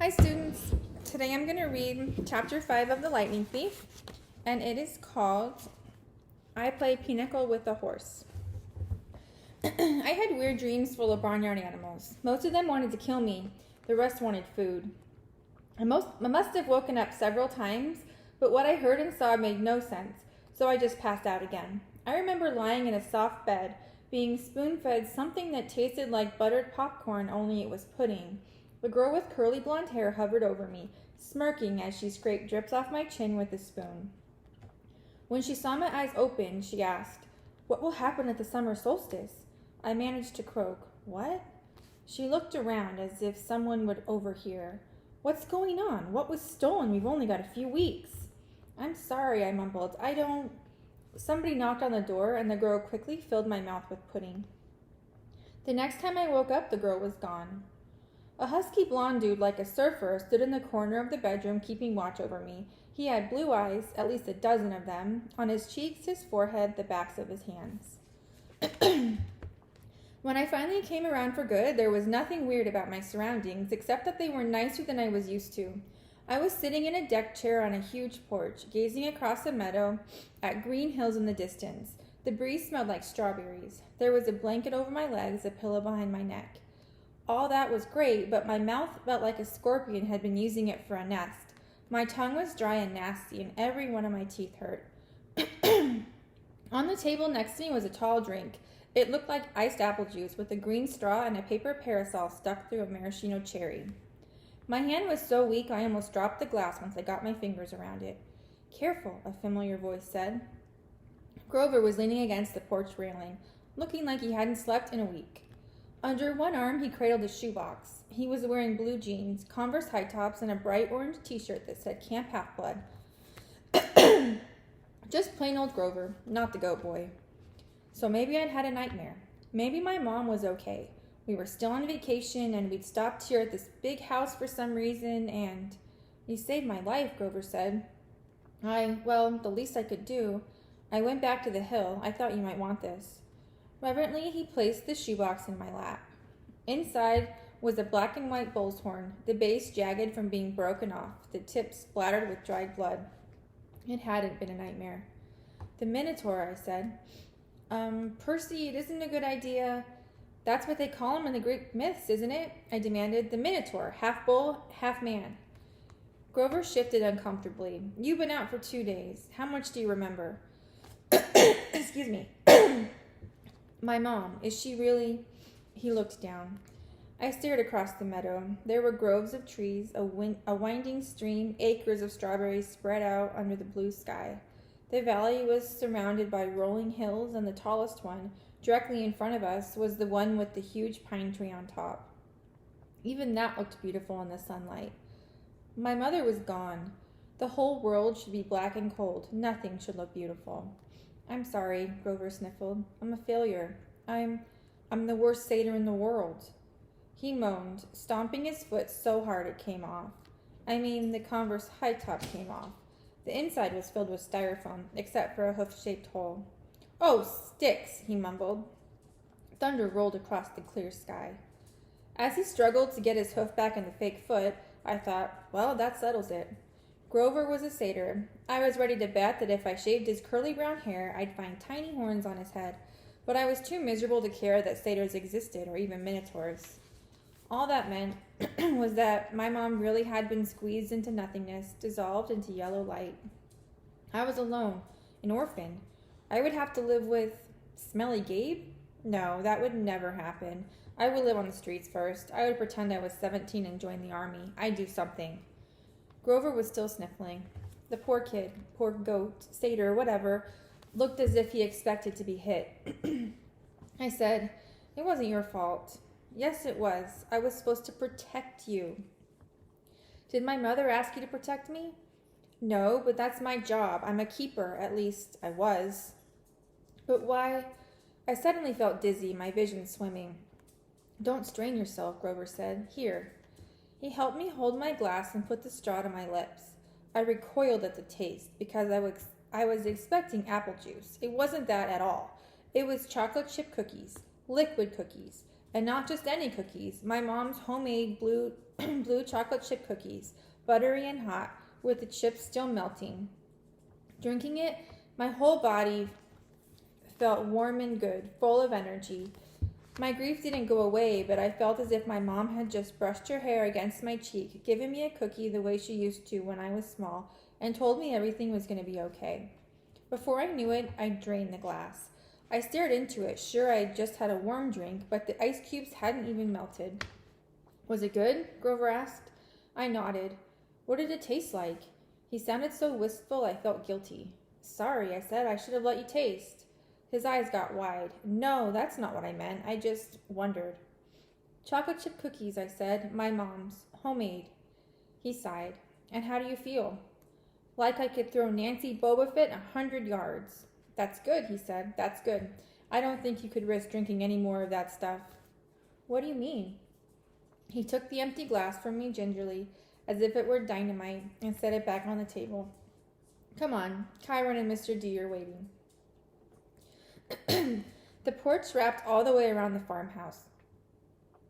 Hi students, today I'm going to read chapter 5 of The Lightning Thief, and it is called I Play Pinochle with a Horse. I had weird dreams full of barnyard animals. Most of them wanted to kill me, the rest wanted food. I must have woken up several times, but what I heard and saw made no sense, so I just passed out again. I remember lying in a soft bed, being spoon-fed something that tasted like buttered popcorn, only it was pudding. The girl with curly blonde hair hovered over me, smirking as she scraped drips off my chin with a spoon. When she saw my eyes open, she asked, "What will happen at the summer solstice?" I managed to croak, "What?" She looked around as if someone would overhear. "What's going on? What was stolen? We've only got a few weeks." "I'm sorry," I mumbled. "I don't..." Somebody knocked on the door, and the girl quickly filled my mouth with pudding. The next time I woke up, the girl was gone. A husky blonde dude like a surfer stood in the corner of the bedroom keeping watch over me. He had blue eyes, at least a dozen of them, on his cheeks, his forehead, the backs of his hands. When I finally came around for good, there was nothing weird about my surroundings, except that they were nicer than I was used to. I was sitting in a deck chair on a huge porch, gazing across a meadow at green hills in the distance. The breeze smelled like strawberries. There was a blanket over my legs, a pillow behind my neck. All that was great, but my mouth felt like a scorpion had been using it for a nest. My tongue was dry and nasty, and every one of my teeth hurt. On the table next to me was a tall drink. It looked like iced apple juice with a green straw and a paper parasol stuck through a maraschino cherry. My hand was so weak I almost dropped the glass once I got my fingers around it. "Careful," a familiar voice said. Grover was leaning against the porch railing, looking like he hadn't slept in a week. Under one arm, he cradled a shoebox. He was wearing blue jeans, Converse high tops, and a bright orange t-shirt that said Camp Half-Blood. Just plain old Grover, not the goat boy. So maybe I'd had a nightmare. Maybe my mom was okay. We were still on vacation, and we'd stopped here at this big house for some reason, and... "You saved my life," Grover said. Well, the least I could do. I went back to the hill. I thought you might want this. Reverently, he placed the shoebox in my lap. Inside was a black and white bull's horn, the base jagged from being broken off, the tip splattered with dried blood. It hadn't been a nightmare. "The Minotaur," I said. Percy, it isn't a good idea." "That's what they call him in the Greek myths, isn't it?" I demanded. "The Minotaur, half bull, half man." Grover shifted uncomfortably. "You've been out for 2 days. How much do you remember?" Excuse me. "My mom, is she really..." He looked down. I stared across the meadow. There were groves of trees, a winding stream, acres of strawberries spread out under the blue sky. The valley was surrounded by rolling hills, and the tallest one, directly in front of us, was the one with the huge pine tree on top. Even that looked beautiful in the sunlight. My mother was gone. The whole world should be black and cold. Nothing should look beautiful. "I'm sorry," Grover sniffled. "I'm a failure. I'm the worst satyr in the world." He moaned, stomping his foot so hard it came off. I mean, the Converse high top came off. The inside was filled with styrofoam, except for a hoof-shaped hole. "Oh, sticks," he mumbled. Thunder rolled across the clear sky. As he struggled to get his hoof back in the fake foot, I thought, well, that settles it. Grover was a satyr. I was ready to bet that if I shaved his curly brown hair, I'd find tiny horns on his head, but I was too miserable to care that satyrs existed, or even minotaurs. All that meant was that my mom really had been squeezed into nothingness, dissolved into yellow light. I was alone, an orphan. I would have to live with Smelly Gabe? No, that would never happen. I would live on the streets first. I would pretend I was 17 and join the army. I'd do something. Grover was still sniffling. The poor kid, poor goat, satyr, whatever, looked as if he expected to be hit. I said, "It wasn't your fault." "Yes, it was. I was supposed to protect you." "Did my mother ask you to protect me?" "No, but that's my job. I'm a keeper, at least I was." "But why?" I suddenly felt dizzy, my vision swimming. "Don't strain yourself," Grover said. "Here." He helped me hold my glass and put the straw to my lips. I recoiled at the taste because I was expecting apple juice. It wasn't that at all. It was chocolate chip cookies, liquid cookies, And not just any cookies. My mom's homemade blue chocolate chip cookies, buttery and hot, with the chips still melting. Drinking it, my whole body felt warm and good, full of energy. My grief didn't go away, but I felt as if my mom had just brushed her hair against my cheek, given me a cookie the way she used to when I was small, and told me everything was going to be okay. Before I knew it, I drained the glass. I stared into it, sure I had just had a warm drink, but the ice cubes hadn't even melted. Was it good? Grover asked. I nodded. What did it taste like? He sounded so wistful I felt guilty. Sorry, I said. I should have let you taste. His eyes got wide. No, that's not what I meant. I just wondered. Chocolate chip cookies, I said. My mom's. Homemade. He sighed. And how do you feel? Like I could throw Nancy Boba Fett 100 yards. That's good, he said. That's good. I don't think you could risk drinking any more of that stuff. What do you mean? He took the empty glass from me gingerly, as if it were dynamite, and set it back on the table. Come on, Chiron and Mr. D are waiting. The porch wrapped all the way around the farmhouse.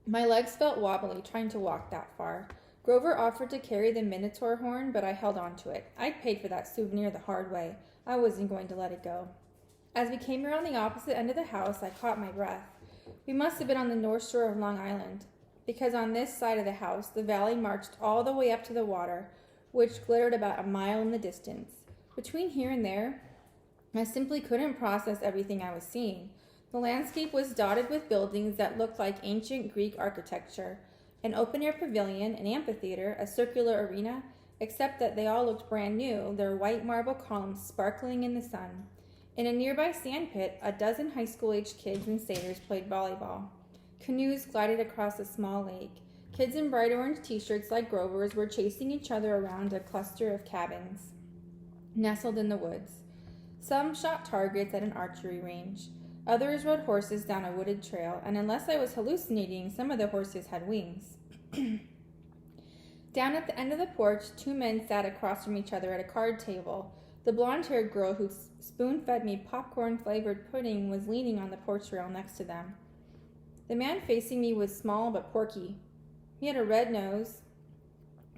My legs felt wobbly trying to walk that far. Grover offered to carry the Minotaur horn, but I held on to it. I'd paid for that souvenir the hard way. I wasn't going to let it go. As we came around the opposite end of the house, I caught my breath. We must have been on the north shore of Long Island, because on this side of the house, the valley marched all the way up to the water, which glittered about a mile in the distance. Between here and there, I simply couldn't process everything I was seeing. The landscape was dotted with buildings that looked like ancient Greek architecture, an open-air pavilion, an amphitheater, a circular arena, except that they all looked brand new, their white marble columns sparkling in the sun. In a nearby sandpit, a dozen high school-aged kids and satyrs played volleyball. Canoes glided across a small lake. Kids in bright orange t-shirts like Grover's were chasing each other around a cluster of cabins nestled in the woods. Some shot targets at an archery range. Others rode horses down a wooded trail, and unless I was hallucinating, some of the horses had wings. Down at the end of the porch, two men sat across from each other at a card table. The blonde-haired girl who spoon-fed me popcorn-flavored pudding was leaning on the porch rail next to them. The man facing me was small but porky. He had a red nose,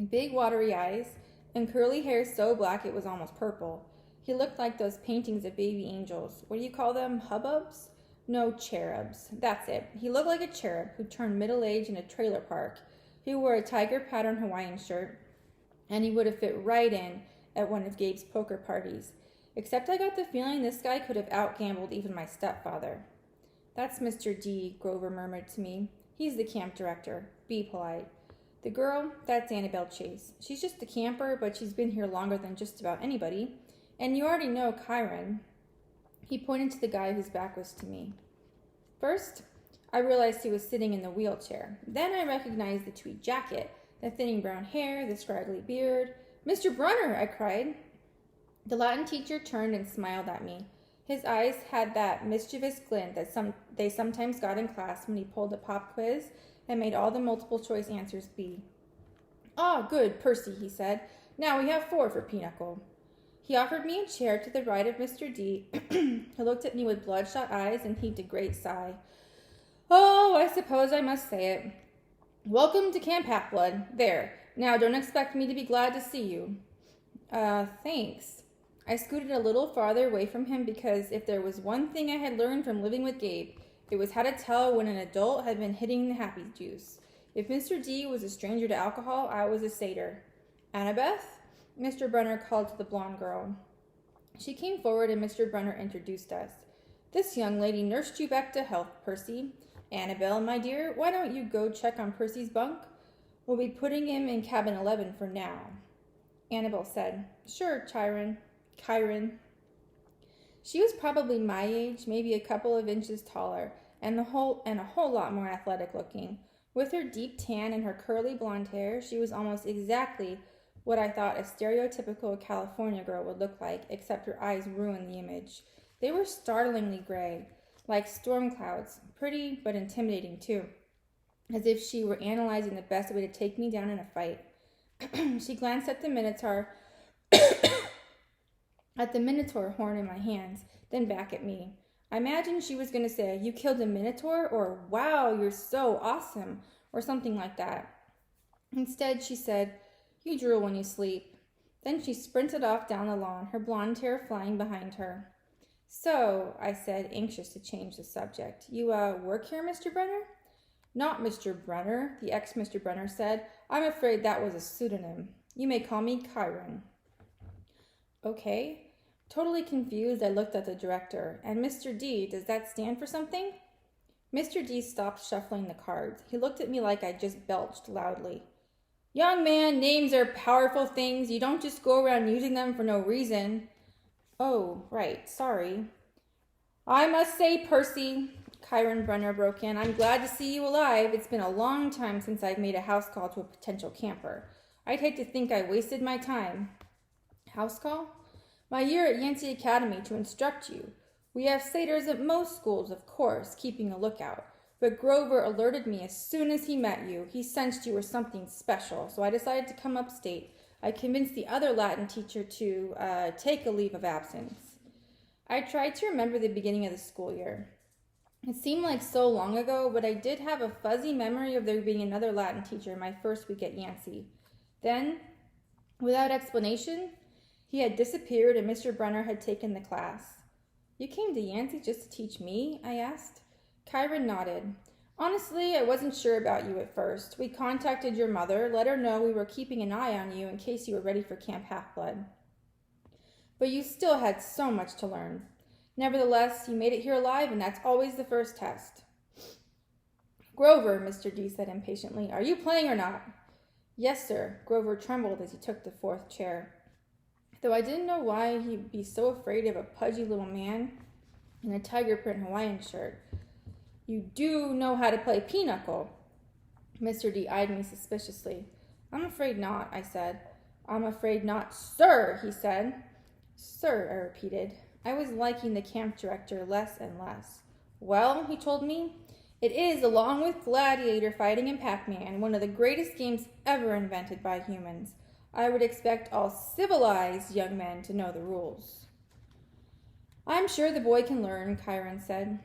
big watery eyes, and curly hair so black it was almost purple. He looked like those paintings of baby angels. What do you call them? Hubbubs? No, cherubs. That's it. He looked like a cherub who turned middle-aged in a trailer park. He wore a tiger-pattern Hawaiian shirt, and he would have fit right in at one of Gabe's poker parties. Except I got the feeling this guy could have out-gambled even my stepfather. That's Mr. D, Grover murmured to me. He's the camp director. Be polite. The girl, that's Annabelle Chase. She's just a camper, but she's been here longer than just about anybody. And you already know Chiron. He pointed to the guy whose back was to me. First, I realized he was sitting in the wheelchair. Then I recognized the tweed jacket, the thinning brown hair, the scraggly beard. Mr. Brunner, I cried. The Latin teacher turned and smiled at me. His eyes had that mischievous glint that they sometimes got in class when he pulled a pop quiz and made all the multiple choice answers B. Ah, good, Percy, he said. Now we have 4 for Pinochle. He offered me a chair to the right of Mr. D, who looked at me with bloodshot eyes and heaved a great sigh. Oh, I suppose I must say it. Welcome to Camp Half-Blood. There. Now, don't expect me to be glad to see you. Thanks. I scooted a little farther away from him because if there was one thing I had learned from living with Gabe, it was how to tell when an adult had been hitting the happy juice. If Mr. D was a stranger to alcohol, I was a satyr. Annabeth? Mr. Brunner called to the blonde girl. She came forward and Mr. Brunner introduced us. This young lady nursed you back to health, Percy. Annabelle, my dear, why don't you go check on Percy's bunk? We'll be putting him in cabin 11 for now. Annabelle said, Sure, Chiron. She was probably my age, maybe a couple of inches taller, and a whole lot more athletic looking. With her deep tan and her curly blonde hair, she was almost exactly what I thought a stereotypical California girl would look like, except her eyes ruined the image. They were startlingly gray, like storm clouds, pretty but intimidating too, as if she were analyzing the best way to take me down in a fight. She glanced at the Minotaur horn in my hands, then back at me. I imagined she was going to say, "You killed a minotaur," or "Wow, you're so awesome," or something like that. Instead, she said, "You drool when you sleep." Then she sprinted off down the lawn, her blonde hair flying behind her. "So," I said, anxious to change the subject, "you, work here, Mr. Brenner?" "Not Mr. Brenner," the ex-Mr. Brenner said. "I'm afraid that was a pseudonym. You may call me Chiron." Okay. Totally confused, I looked at the director. "And Mr. D, does that stand for something?" Mr. D stopped shuffling the cards. He looked at me like I'd just belched loudly. "Young man, names are powerful things. You don't just go around using them for no reason." "Oh, right, sorry." "I must say, Percy," Chiron Brenner broke in, "I'm glad to see you alive. It's been a long time since I've made a house call to a potential camper. I'd hate to think I wasted my time." "House call?" "My year at Yancey Academy to instruct you. We have satyrs at most schools, of course, keeping a lookout. But Grover alerted me as soon as he met you. He sensed you were something special, so I decided to come upstate. I convinced the other Latin teacher to take a leave of absence." I tried to remember the beginning of the school year. It seemed like so long ago, but I did have a fuzzy memory of there being another Latin teacher my first week at Yancey. Then, without explanation, he had disappeared and Mr. Brenner had taken the class. "You came to Yancey just to teach me?" I asked. Chiron nodded. "Honestly, I wasn't sure about you at first. We contacted your mother, let her know we were keeping an eye on you in case you were ready for Camp Half-Blood. But you still had so much to learn. Nevertheless, you made it here alive, and that's always the first test." "Grover," Mr. D said impatiently, "are you playing or not?" "Yes, sir." Grover trembled as he took the fourth chair. Though I didn't know why he'd be so afraid of a pudgy little man in a tiger print Hawaiian shirt. "You do know how to play pinochle?" Mr. D eyed me suspiciously. "I'm afraid not," I said. "I'm afraid not, sir," he said. "Sir," I repeated. I was liking the camp director less and less. "Well," he told me, "it is, along with gladiator fighting and Pac-Man, one of the greatest games ever invented by humans. I would expect all civilized young men to know the rules." "I'm sure the boy can learn," Chiron said.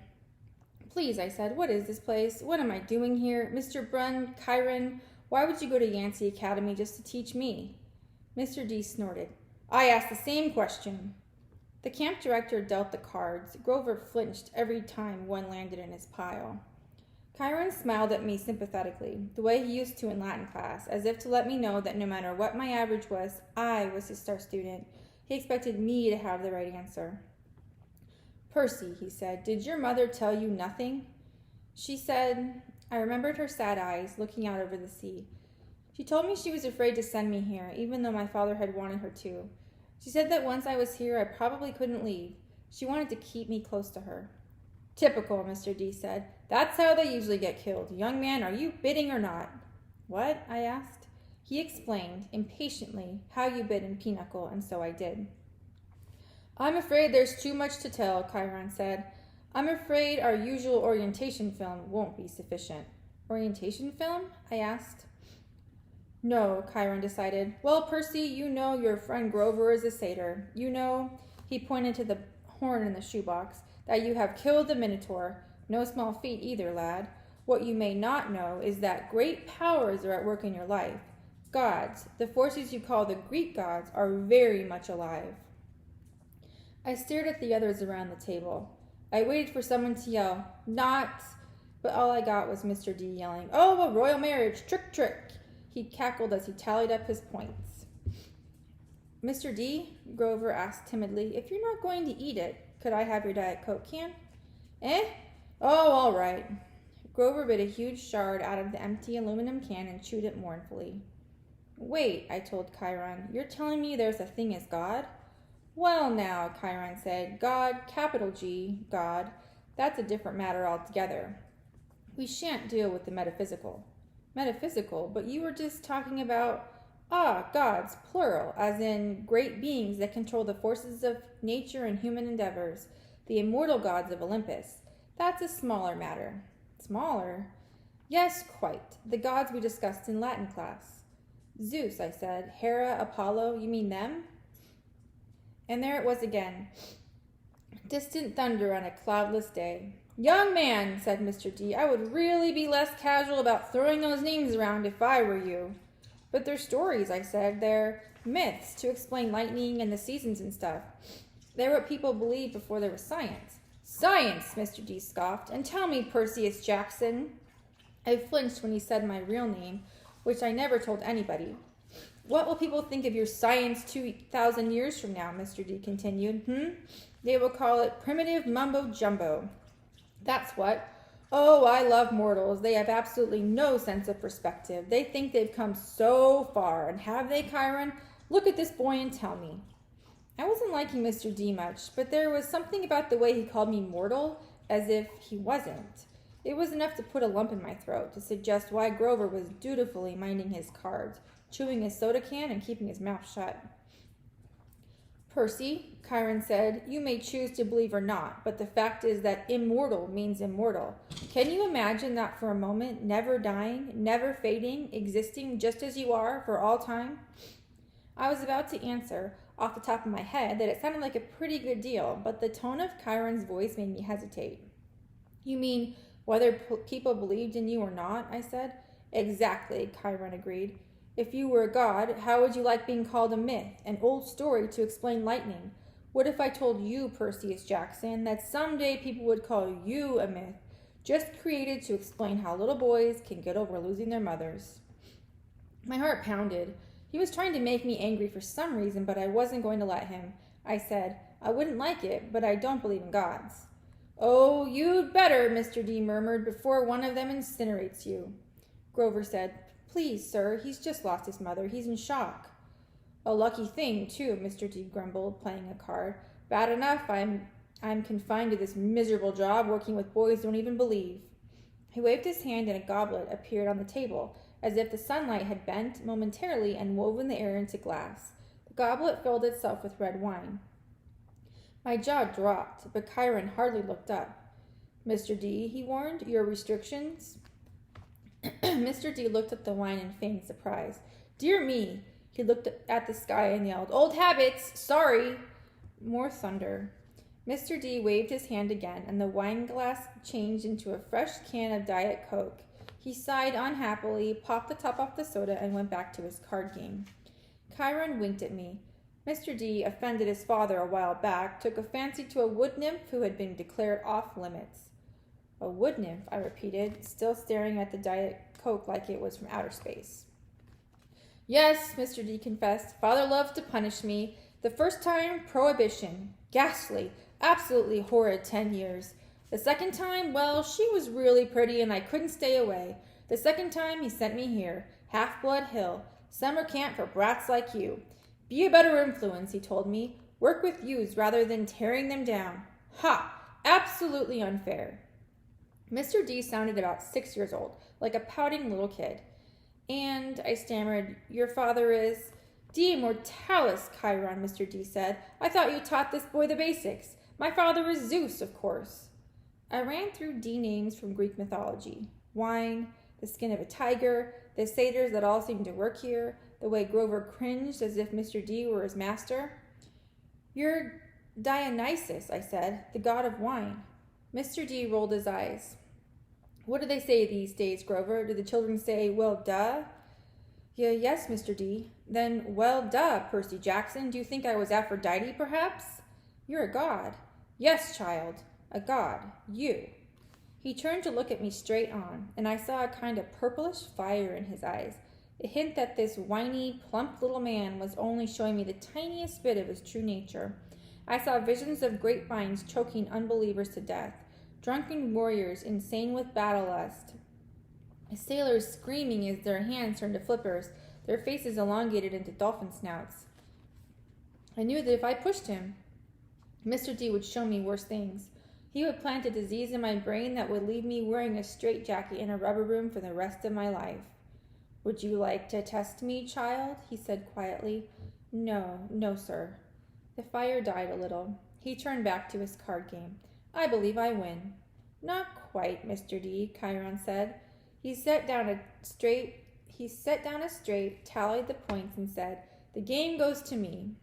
"Please," I said, "what is this place? What am I doing here? Mr. Chiron, why would you go to Yancey Academy just to teach me?" Mr. D snorted. "I asked the same question." The camp director dealt the cards. Grover flinched every time one landed in his pile. Chiron smiled at me sympathetically, the way he used to in Latin class, as if to let me know that no matter what my average was, I was his star student. He expected me to have the right answer. "Percy," he said, "did your mother tell you nothing?" "She said," I remembered her sad eyes looking out over the sea. "She told me she was afraid to send me here, even though my father had wanted her to. She said that once I was here, I probably couldn't leave. She wanted to keep me close to her." "Typical," Mr. D said. "That's how they usually get killed. Young man, are you bidding or not?" "What?" I asked. He explained, impatiently, how you bid in pinochle, and so I did. "I'm afraid there's too much to tell," Chiron said. "I'm afraid our usual orientation film won't be sufficient." "Orientation film?" I asked. "No," Chiron decided. "Well, Percy, you know your friend Grover is a satyr. You know," he pointed to the horn in the shoebox, "that you have killed the Minotaur. No small feat either, lad. What you may not know is that great powers are at work in your life. Gods, the forces you call the Greek gods, are very much alive." I stared at the others around the table. I waited for someone to yell, "Not," but all I got was Mr. D yelling, "Oh, a royal marriage, trick, trick." He cackled as he tallied up his points. "Mr. D," Grover asked timidly, "if you're not going to eat it, could I have your Diet Coke can?" "Eh? Oh, all right." Grover bit a huge shard out of the empty aluminum can and chewed it mournfully. "Wait," I told Chiron, "you're telling me there's a thing as God?" "Well now," Chiron said, "God, capital G, God, that's a different matter altogether. We shan't deal with the metaphysical." "Metaphysical? But you were just talking about—" "Ah, gods, plural, as in great beings that control the forces of nature and human endeavors, the immortal gods of Olympus. That's a smaller matter." "Smaller?" "Yes, quite. The gods we discussed in Latin class." "Zeus," I said. "Hera, Apollo, you mean them?" And there it was again. Distant thunder on a cloudless day. Young man, said Mr. D, I would really be less casual about throwing those names around if I were you. But they're stories, I said. They're myths to explain lightning and the seasons and stuff. They're what people believed before there was science. Science, Mr. D scoffed. And tell me, Perseus Jackson. I flinched when he said my real name, which I never told anybody. What will people think of your science 2,000 years from now, Mr. D continued. They will call it primitive mumbo-jumbo. That's what. Oh, I love mortals. They have absolutely no sense of perspective. They think they've come so far. And have they, Chiron? Look at this boy and tell me. I wasn't liking Mr. D much, but there was something about the way he called me mortal, as if he wasn't. It was enough to put a lump in my throat, to suggest why Grover was dutifully minding his cards, chewing his soda can and keeping his mouth shut. Percy, Chiron said, you may choose to believe or not, but the fact is that immortal means immortal. Can you imagine that for a moment, never dying, never fading, existing just as you are for all time? I was about to answer, off the top of my head, that it sounded like a pretty good deal, but the tone of Chiron's voice made me hesitate. You mean whether people believed in you or not? I said. Exactly, Chiron agreed. If you were a god, how would you like being called a myth, an old story to explain lightning? What if I told you, Perseus Jackson, that someday people would call you a myth, just created to explain how little boys can get over losing their mothers? My heart pounded. He was trying to make me angry for some reason, but I wasn't going to let him. I said, I wouldn't like it, but I don't believe in gods. Oh, you'd better, Mr. D murmured, before one of them incinerates you. Grover said, Please, sir, he's just lost his mother. He's in shock. A lucky thing, too, Mr. D grumbled, playing a card. Bad enough I'm confined to this miserable job, working with boys who don't even believe. He waved his hand and a goblet appeared on the table, as if the sunlight had bent momentarily and woven the air into glass. The goblet filled itself with red wine. My jaw dropped, but Chiron hardly looked up. Mr. D, he warned, your restrictions? Mr. D looked at the wine in feigned surprise. Dear me! He looked at the sky and yelled, Old habits! Sorry! More thunder. Mr. D waved his hand again, and the wine glass changed into a fresh can of Diet Coke. He sighed unhappily, popped the top off the soda, and went back to his card game. Chiron winked at me. Mr. D, offended his father a while back, took a fancy to a wood nymph who had been declared off limits. A wood nymph, I repeated, still staring at the Diet Coke like it was from outer space. Yes, Mr. D confessed. Father loved to punish me. The first time, prohibition. Ghastly. Absolutely horrid 10 years. The second time, well, she was really pretty and I couldn't stay away. The second time, he sent me here. Half-Blood Hill. Summer camp for brats like you. Be a better influence, he told me. Work with youths rather than tearing them down. Ha! Absolutely unfair. Mr. D sounded about 6 years old, like a pouting little kid. And, I stammered, your father is... De immortalis, Chiron, Mr. D said. I thought you taught this boy the basics. My father is Zeus, of course. I ran through D names from Greek mythology. Wine, the skin of a tiger, the satyrs that all seemed to work here, the way Grover cringed as if Mr. D were his master. You're Dionysus, I said, the god of wine. Mr. D rolled his eyes. What do they say these days, Grover? Do the children say, well, duh? Yes, Mr. D. Then, well, duh, Percy Jackson. Do you think I was Aphrodite, perhaps? You're a god. Yes, child, a god. You. He turned to look at me straight on, and I saw a kind of purplish fire in his eyes, a hint that this whiny, plump little man was only showing me the tiniest bit of his true nature. I saw visions of grapevines choking unbelievers to death, drunken warriors insane with battle lust, sailors screaming as their hands turned to flippers, their faces elongated into dolphin snouts. I knew that if I pushed him, Mr. D would show me worse things. He would plant a disease in my brain that would leave me wearing a straitjacket in a rubber room for the rest of my life. Would you like to test me, child? He said quietly. No, sir. The fire died a little. He turned back to his card game. I believe I win. Not quite, Mr. D, Chiron said. He set down a straight, tallied the points, and said, The game goes to me.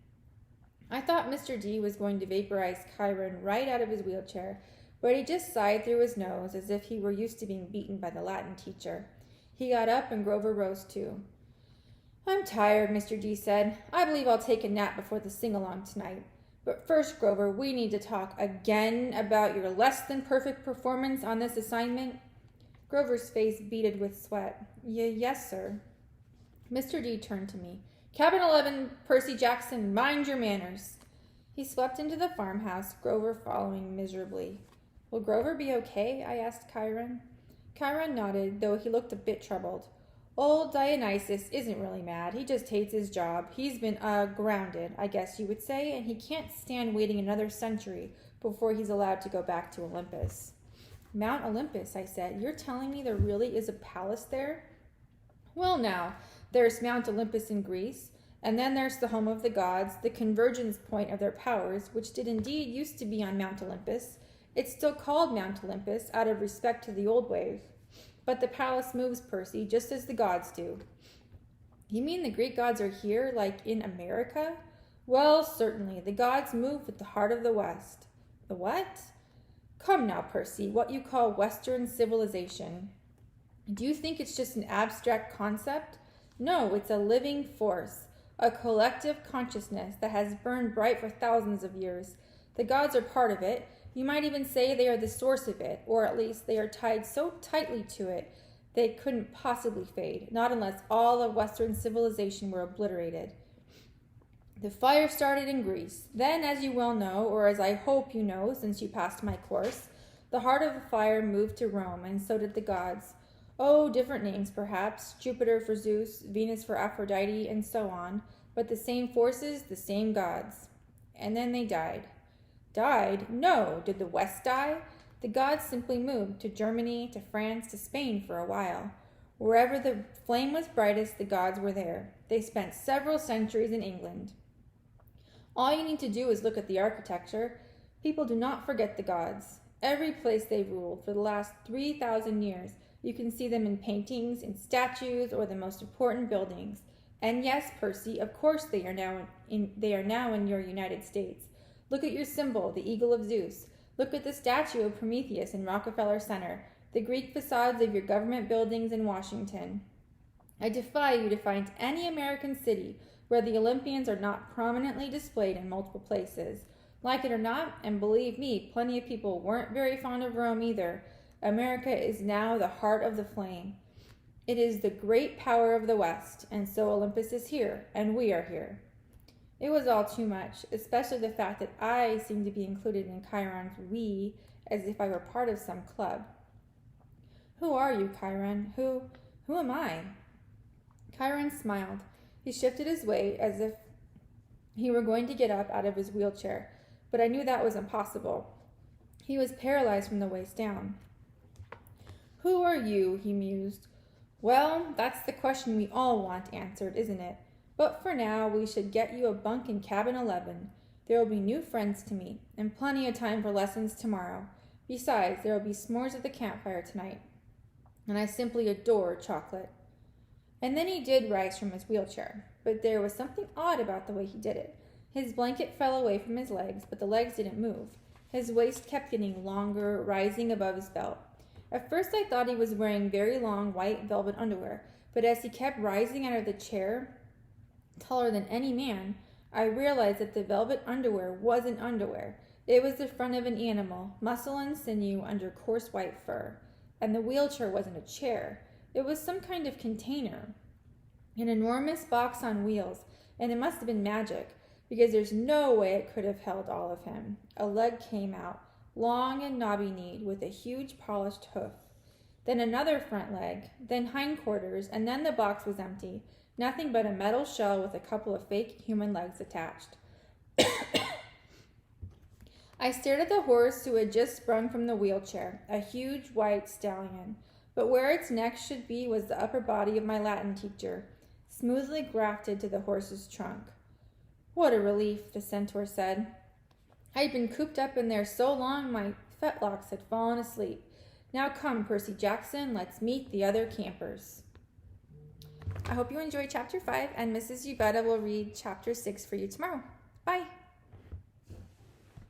I thought Mr. D was going to vaporize Chiron right out of his wheelchair, but he just sighed through his nose as if he were used to being beaten by the Latin teacher. He got up and Grover rose too. I'm tired, Mr. D said. I believe I'll take a nap before the sing-along tonight. But first, Grover, we need to talk again about your less-than-perfect performance on this assignment. Grover's face beaded with sweat. Yes, sir. Mr. D turned to me. Cabin 11, Percy Jackson, mind your manners. He swept into the farmhouse, Grover following miserably. Will Grover be okay? I asked Chiron. Chiron nodded, though he looked a bit troubled. Old Dionysus isn't really mad. He just hates his job. He's been, grounded, I guess you would say, and he can't stand waiting another century before he's allowed to go back to Olympus. Mount Olympus, I said. You're telling me there really is a palace there? Well, now, there's Mount Olympus in Greece, and then there's the home of the gods, the convergence point of their powers, which did indeed used to be on Mount Olympus. It's still called Mount Olympus, out of respect to the old ways. But the palace moves, Percy, just as the gods do. You mean the Greek gods are here, like in America? Well, certainly. The gods move with the heart of the West. The what? Come now, Percy, what you call Western civilization. Do you think it's just an abstract concept? No, it's a living force, a collective consciousness that has burned bright for thousands of years. The gods are part of it. You might even say they are the source of it, or at least they are tied so tightly to it they couldn't possibly fade, not unless all of Western civilization were obliterated. The fire started in Greece. Then, as you well know, or as I hope you know since you passed my course, the heart of the fire moved to Rome, and so did the gods. Oh, different names perhaps, Jupiter for Zeus, Venus for Aphrodite, and so on, but the same forces, the same gods. And then they died. Died? No. Did the West die? The gods simply moved to Germany, to France, to Spain for a while. Wherever the flame was brightest, the gods were there. They spent several centuries in England. All you need to do is look at the architecture. People do not forget the gods. Every place they ruled for the last 3,000 years, you can see them in paintings, in statues, or the most important buildings. And yes, Percy, of course they are now in your United States. Look at your symbol, the eagle of Zeus. Look at the statue of Prometheus in Rockefeller Center, the Greek facades of your government buildings in Washington. I defy you to find any American city where the Olympians are not prominently displayed in multiple places. Like it or not, and believe me, plenty of people weren't very fond of Rome either, America is now the heart of the flame. It is the great power of the West, and so Olympus is here, and we are here. It was all too much, especially the fact that I seemed to be included in Chiron's we, as if I were part of some club. Who are you, Chiron? Who am I? Chiron smiled. He shifted his weight as if he were going to get up out of his wheelchair, but I knew that was impossible. He was paralyzed from the waist down. Who are you? He mused. Well, that's the question we all want answered, isn't it? But for now, we should get you a bunk in cabin 11. There will be new friends to meet, and plenty of time for lessons tomorrow. Besides, there will be s'mores at the campfire tonight. And I simply adore chocolate. And then he did rise from his wheelchair, but there was something odd about the way he did it. His blanket fell away from his legs, but the legs didn't move. His waist kept getting longer, rising above his belt. At first I thought he was wearing very long white velvet underwear, but as he kept rising out of the chair, taller than any man, I realized that the velvet underwear wasn't underwear. It was the front of an animal, muscle and sinew under coarse white fur. And the wheelchair wasn't a chair. It was some kind of container. An enormous box on wheels, and it must have been magic, because there's no way it could have held all of him. A leg came out, long and knobby-kneed, with a huge polished hoof. Then another front leg, then hindquarters, and then the box was empty. Nothing but a metal shell with a couple of fake human legs attached. I stared at the horse who had just sprung from the wheelchair, a huge white stallion. But where its neck should be was the upper body of my Latin teacher, smoothly grafted to the horse's trunk. What a relief, the centaur said. I had been cooped up in there so long my fetlocks had fallen asleep. Now come, Percy Jackson, let's meet the other campers. I hope you enjoyed Chapter 5, and Mrs. Ubetta will read Chapter 6 for you tomorrow. Bye!